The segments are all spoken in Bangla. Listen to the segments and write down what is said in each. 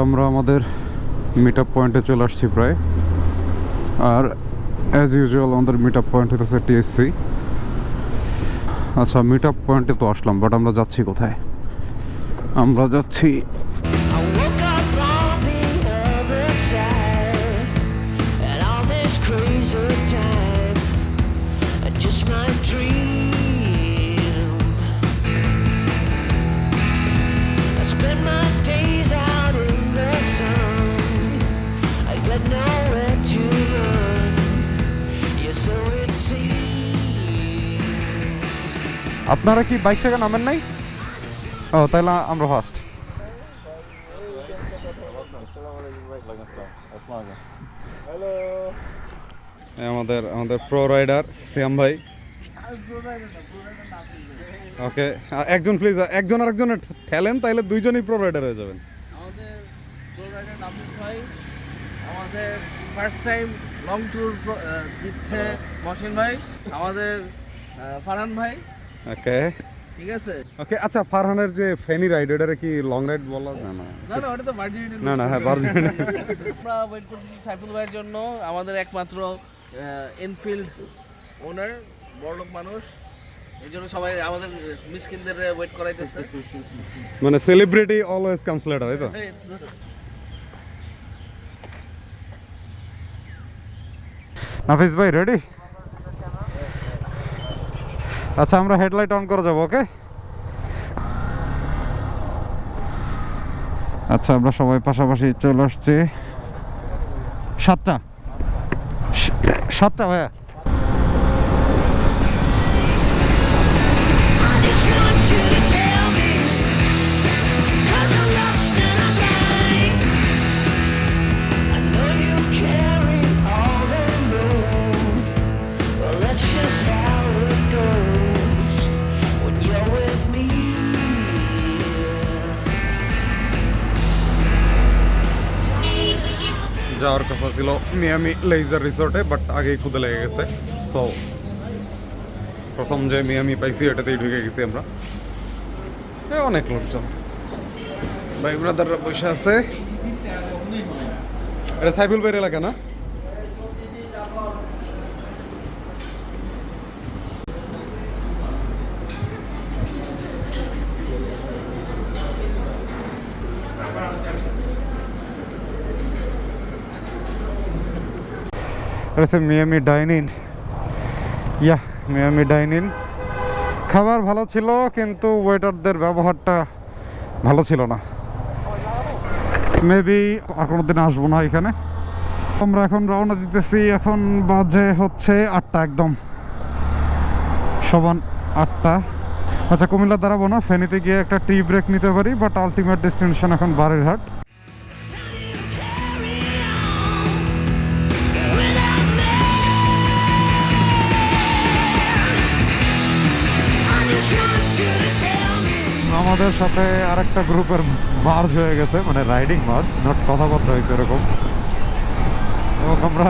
আমরা আমাদের মিট আপ পয়েন্টে চলে আসছি প্রায়। আর অ্যাজ ইউজুয়াল আমাদের মিট আপ পয়েন্ট হতেছে টিএসসি। আচ্ছা, মিট আপ পয়েন্টে তো আসলাম, বাট আমরা যাচ্ছি কোথায়? আমরা যাচ্ছি আপনারা কি বাইক থেকে নামেন নাই? ও, তাইলে আমরা ফার্স্ট। আমাদের আমাদের প্রো রাইডার শ্যাম ভাই। ওকে, একজন প্লিজ, একজন আর একজনের ঠেলেন, তাইলে দুইজনই প্রো রাইডার হয়ে যাবেন। আমাদের প্রো রাইডার নাফিস ভাই, আমাদের ফার্স্ট টাইম লং ট্যুর দিচ্ছে মহসিন ভাই, আমাদের ফারহান ভাই। ওকে, ঠিক আছে। ওকে, আচ্ছা, ফারহানের যে ফেনি রাইড, ওটারে কি লং রাইড বলা? না না না, ওটা তো ভার্জিনিটি। না না, হ্যাঁ, ভার্জিনিটি। আমরা ওয়েট করতেছি সাইফুল ভাইয়ের জন্য, আমাদের একমাত্র এনফিল্ড ওনার, বড়লোক মানুষ। এই জন্য সবাই আমাদের মিসকিনদের ওয়েট করাইতেছে। মানে সেলিব্রিটি অলওয়েজ কামস লেটার, তাই তো? নাফিস ভাই রেডি? আচ্ছা, আমরা হেডলাইট অন করে যাবো। ওকে, আচ্ছা, আমরা সবাই পাশাপাশি চলে আসছি। 7টা ভাইয়া। যাওয়ার কথা ছিল মিয়ামি লেজার রিসোর্টে, বাট আগেই ক্ষুদে লেগে গেছে। সো প্রথম যে মিয়ামি পাইছি এটাতেই ঢুকে গেছি আমরা। অনেক লোকজন, ভাই ব্রাদাররা বসে আছে। এটা সাইফুল ভাইয়ের এলাকা না? এটা মিয়ামি ডাইনিং। Miami dining. খাবার ভালো ছিল, কিন্তু ওয়েটারদের ব্যবহারটা ভালো ছিল না। মেবি আর কোনোদিন আসবো না এখানে। আমরা এখন রওনা দিতেছি। এখন বাজে হচ্ছে 8টা, একদম সমান 8টা। আচ্ছা, কুমিল্লা দাঁড়াবো না, ফেনীতে গিয়ে একটা টি ব্রেক নিতে পারি, বাট আলটিমেট ডেস্টিনেশন এখন বারেরহাট। আমাদের সাথে আরেকটা গ্রুপের মার্জ হয়ে গেছে, মানে রাইডিং মার্জ, নট কথাবার্তা হয়েছে এরকম। এবং আমরা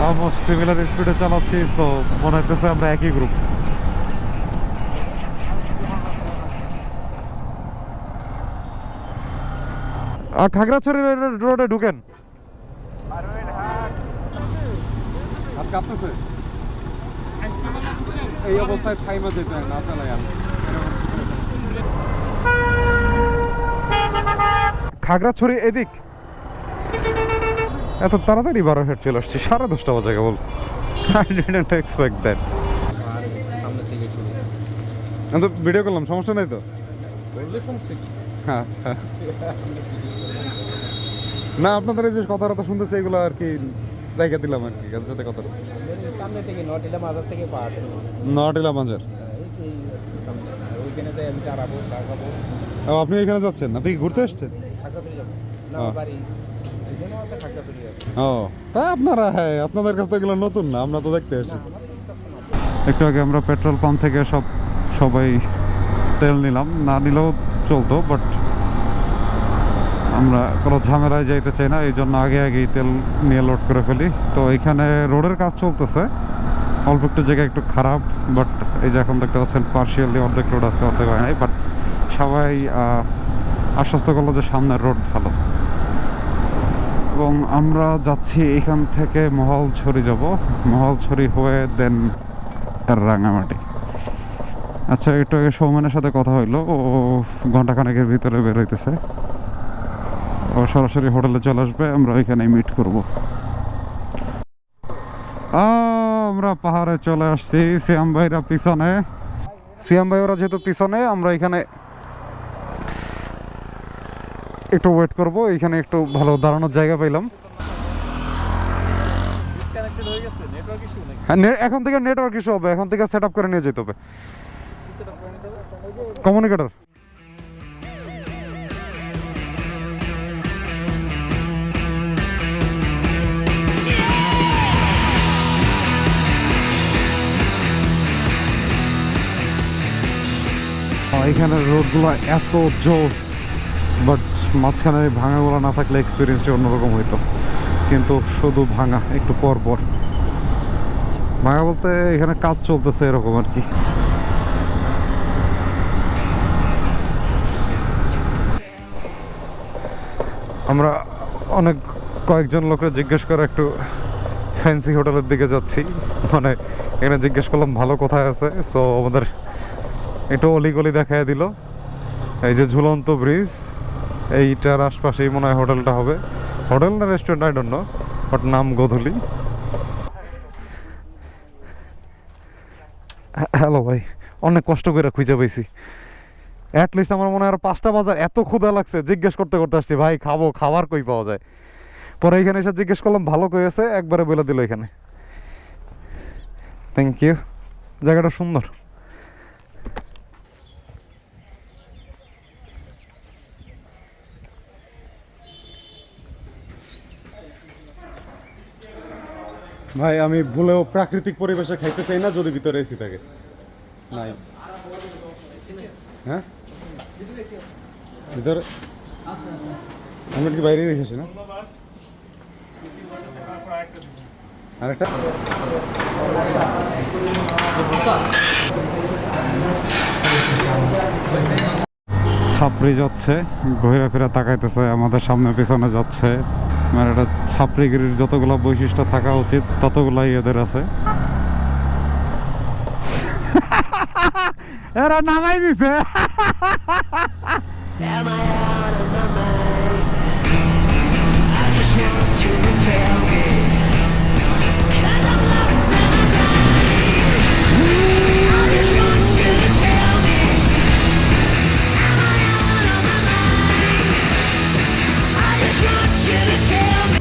অলমোস্ট সিমিলার স্পিডে চালাচ্ছি, তো মনে হইতেছে আমরা একই গ্রুপ। আর খাগড়াছড়ি রোডে ঢুকেন। কাঁপতেছে এই অবস্থায়, থাইমা যেতে হয় না, চালাই আর খাগড়াছড়ি এদিক এত তাড়াতাড়ি বারোহাট চলে আসছি, 10:30 বাজে কেবল। I didn't expect that. আমি তো ভিডিও করলাম, সমস্যা নাই তো? আচ্ছা, না, আপনাদের এই যে কথাটা শুনতেছে এগুলো আর কি রেখে দিলাম আর কি, সাথে কথা। নটিলা বাজার। ও, আপনি এখানে যাচ্ছেন? আপনি ঘুরতে এসছেন? ও, তা আপনারা, হ্যাঁ, আপনাদের কাছে তো এগুলো নতুন না, আমরা তো দেখতে এসেছি। একটু আগে আমরা পেট্রোল পাম্প থেকে সবাই তেল নিলাম, না নিলেও চলতো, বাট আমরা কোনো ঝামেলায় যাইতে চাই না, এই জন্য আগেই তেল নিয়ে লোড করে ফেলি। তো এখানে রোডের কাজ চলতেছে, অল্প একটু জায়গা একটু খারাপ, বাট এই যে এখন দেখতে পাচ্ছেন পার্শিয়ালি অর্ধেক রোড আছে, অর্ধেক হয় নাই। বাট সবাই আশ্বস্ত করলো যে সামনের রোড ভালো। এবং আমরা যাচ্ছি এখান থেকে মহলছড়ি যাব, মহলছড়ি হয়ে দেন রাঙামাটি। আচ্ছা, একটু আগে সৌমানের সাথে কথা হইলো, ও ঘন্টাখানেকের ভিতরে বের হইতেছে, ও সরাসরি হোটেলে চলে আসবে, আমরা ওইখানে মিট করব। আমরা পাহাড়ে চলে আসছি, সিয়াম ভাইরা পিছনে, সিয়াম ভাই ওরা যেহেতু পিছনে, আমরা এখানে একটু ওয়েট করব। এখানে একটু ভালো দাঁড়ানোর জায়গা পেলাম। হ্যাঁ, এখন থেকে নেটওয়ার্ক ইস্যু হবে, এখন থেকে সেট আপ করে নিয়ে যেতে হবে কমিউনিকেটর। এখানে রোডগুলো এত জোস, বাট মাঝখানে ভাঙাগুলো না থাকলে এক্সপিরিয়েন্সটা অন্যরকম হইতো, কিন্তু শুধু ভাঙা একটু পর পর। ভাঙা বলতে এখানে কাজ চলতেছে এরকম আর কি। আমরা কয়েকজন লোকের জিজ্ঞেস করে একটু ফ্যান্সি হোটেলের দিকে যাচ্ছি, মানে এখানে জিজ্ঞেস করলাম ভালো কোথায় আছে, সো আমাদের একটু অলিগলি দেখায় দিল। এই যে ঝুলন্ত ব্রিজ, এইটার আশপাশেই মনে হয় হোটেলটা হবে, হোটেল না restaurant I don't know, but নাম গোধূলি। হ্যালো ভাই, অনেক কষ্ট করে খুঁজে পেয়েছি, অ্যাটলিস্ট আমার মনে হয় আর 5টা বাজার, এত ক্ষুধা লাগছে, জিজ্ঞেস করতে করতে আসছি ভাই খাবো, খাবার কই পাওয়া যায়। পরে এখানে এসে জিজ্ঞেস করলাম ভালো কই আছে, একবারে বলে দিল এখানে। থ্যাংক ইউ, জায়গাটা সুন্দর। ভাই আমি ভুলেও প্রাকৃতিক পরিবেশে খাইতে চাই না যদি ভিতরে এসি থাকে। নাই, হ্যাঁ ভিতরে আমি কি বাইরে রেখেছি না আরেকটা। ছাপড়ি যাচ্ছে, ঘুরে ফিরে তাকাইতেছে, আমাদের সামনে পিছনে যাচ্ছে। মানে এটা ছাপড়িগিরির যতগুলো বৈশিষ্ট্য থাকা উচিত ততগুলাই এদের আছে। এরা নামাই দিছে। Am I out of my mind? I just want you to tell me, 'cause I'm lost in a blind. I just want you to tell me, am I out of my mind? I just want you to tell me.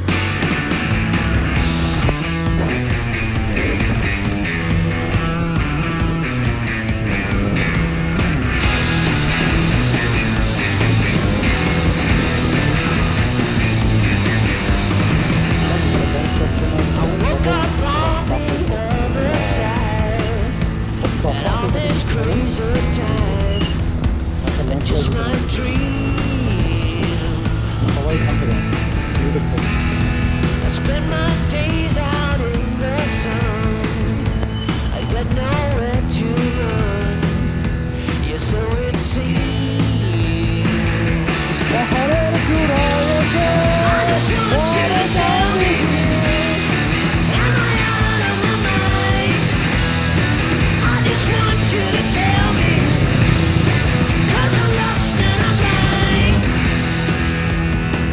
I woke up on the other side, and all this crazy time, just my dream. I spend my days out in the sun, I got nowhere to run, yeah, so it seems. I just want you to tell me, am I out of my mind? I just want you to tell me, 'cause I'm lost and I'm blind.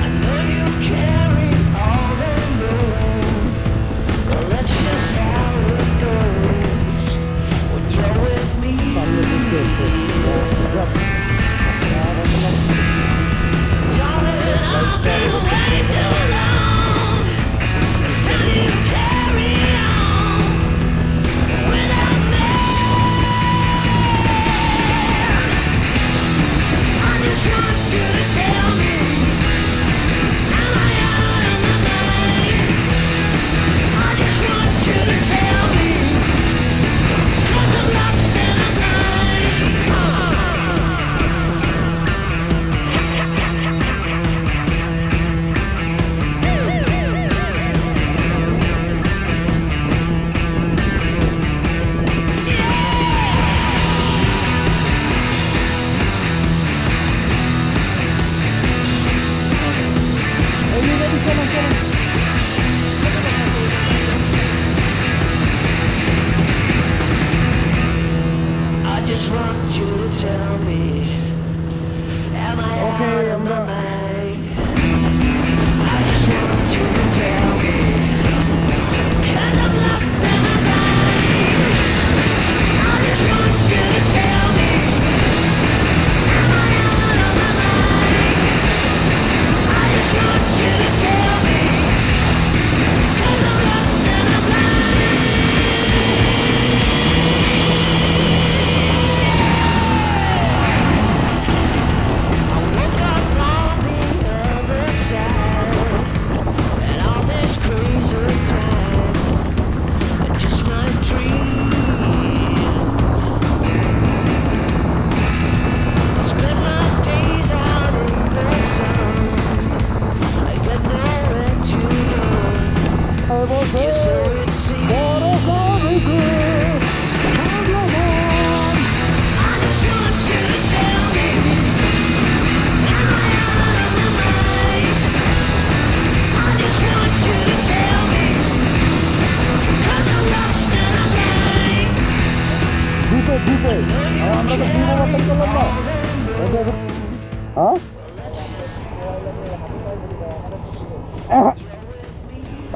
I know you carry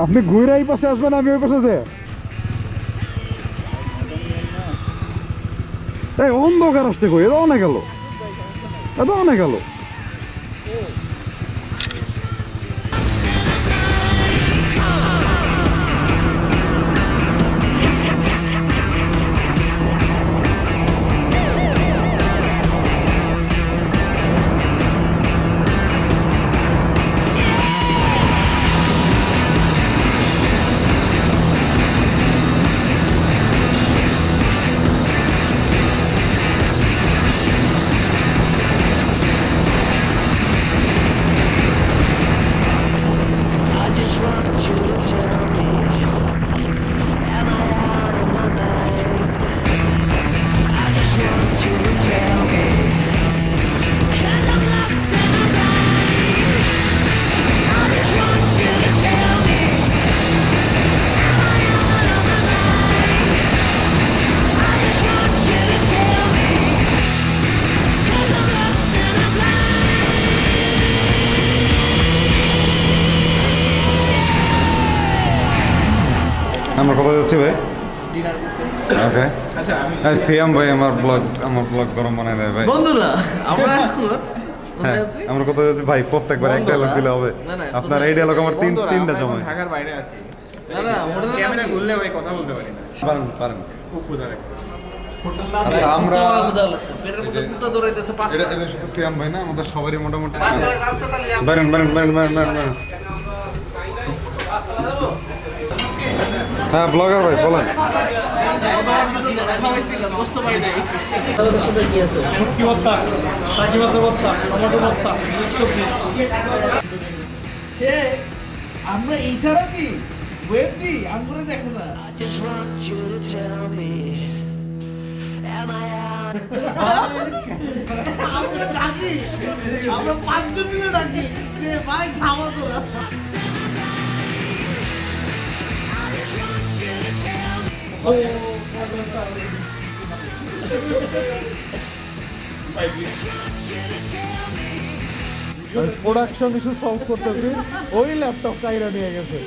আপনি ঘুরে এই পাশে আসবেন, আমি ওই পাশে যে এই অন্ধকার আসতে কই, এটা অনেক গেল, এটা অনেক গেল। I just want you to tell me, am I out of my mind? I just want you to tell me, 'cause I'm lost in my mind. I just want you to tell me, am I out of my mind? I just want you to tell me, 'cause I'm lost in my mind. আমরা কোথায় যাচ্ছি ভাই? ওকে, সিয়াম ভাই আমার ব্লগ গরম বানায় দেয় ভাই। বন্ধুরা আমরা এখন হ্যাঁ, কোথায় আছি? আমরা কোথায় যাচ্ছি ভাই? প্রত্যেকবার এক ডায়লগ দিলে হবে? না, না, আপনার কোথায়? এই ডায়লগ আমার বন্ধুরা, তিনটা আমরা জমা এখন ঢাকার বাইরে আছি। না না হোটেলের নাম ক্যামেরা কি? খুললে ভাই কথা বলতে পারি না। পারেন পারেন। খুব ক্ষুধা লাগছে। আচ্ছা, আমরা কুত্তা ক্ষুধা লাগছে, পেটের মধ্যে কুত্তা দৌড়াইতেছে পাঁচটা। এটা শুধু সিয়াম ভাই না, আমাদের সবারই মোটামুটি Byron Byron Byron Byron Byron Byron. হ্যাঁ ব্লগার ভাই বলেন। গতবার কিন্তু খাওয়াইছিলাম, বসতে পারি নাই। আমাদের সাথে কি আছে? শুটকি ভর্তা, টাকি মাছের ভর্তা, টমেটো ভর্তা, সবজি। সে আমরা এই ছাড়া কি ওয়েব দি আমগুলো দেখো না। I just want you to tell me, am I out? আমরা ডাকি, আমরা 5 জন মিলে ডাকি যে ভাই খাওয়া তোরা। প্রোডাকশন ইস্যু সলভ করতেছি, ওই ল্যাপটপ কাইরা নিয়ে গেছে।